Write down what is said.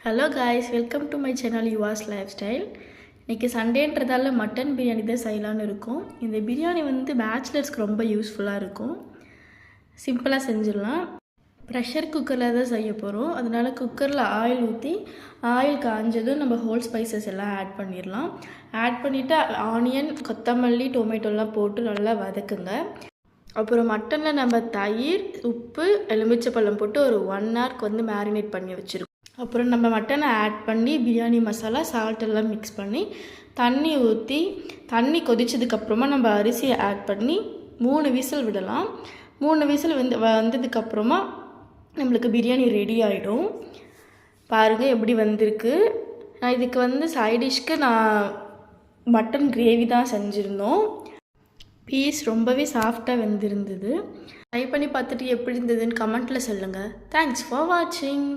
Hello guys, welcome to my channel Yuva's lifestyle. இன்றைக்கி சண்டேன்றதால mutton biryani தான் செய்யலான்னு இருக்கும். இந்த பிரியாணி பேச்சுலர்ஸ்க்கு ரொம்ப யூஸ்ஃபுல்லாக இருக்கும். சிம்பிளாக செஞ்சிடலாம். ப்ரெஷர் குக்கரில் தான் செய்ய போகிறோம். அதனால் குக்கரில் ஆயில் ஊற்றி ஆயில் காஞ்சதும் நம்ம ஹோல் ஸ்பைசஸ் எல்லாம் ஆட் பண்ணிடலாம். ஆட் பண்ணிவிட்டு ஆனியன், கொத்தமல்லி, டொமேட்டோலாம் போட்டு நல்லா வதக்குங்க. அப்புறம் மட்டனில் நம்ம தயிர், உப்பு, எலுமிச்சைப்பழம் போட்டு ஒரு 1 ஹவருக்கு மேரினேட் பண்ணி வச்சுருக்கோம். அப்புறம் நம்ம மட்டனை ஆட் பண்ணி பிரியாணி மசாலா, சால்ட் எல்லாம் மிக்ஸ் பண்ணி தண்ணி ஊற்றி தண்ணி கொதிச்சதுக்கப்புறமா நம்ம அரிசியை ஆட் பண்ணி 3 விசில் விடலாம். 3 விசில் வந்ததுக்கப்புறமா நம்மளுக்கு பிரியாணி ரெடி ஆகிடும். பாருங்கள் எப்படி வந்திருக்கு. நான் இதுக்கு சைடிஷ்க்கு நான் மட்டன் கிரேவி தான் செஞ்சுருந்தோம். பீஸ் ரொம்பவே சாஃப்டாக வெந்திருந்தது. ட்ரை பண்ணி பார்த்துட்டு எப்படி இருந்ததுன்னு கமெண்ட்டில் சொல்லுங்கள். தேங்க்ஸ் ஃபார் வாட்சிங்.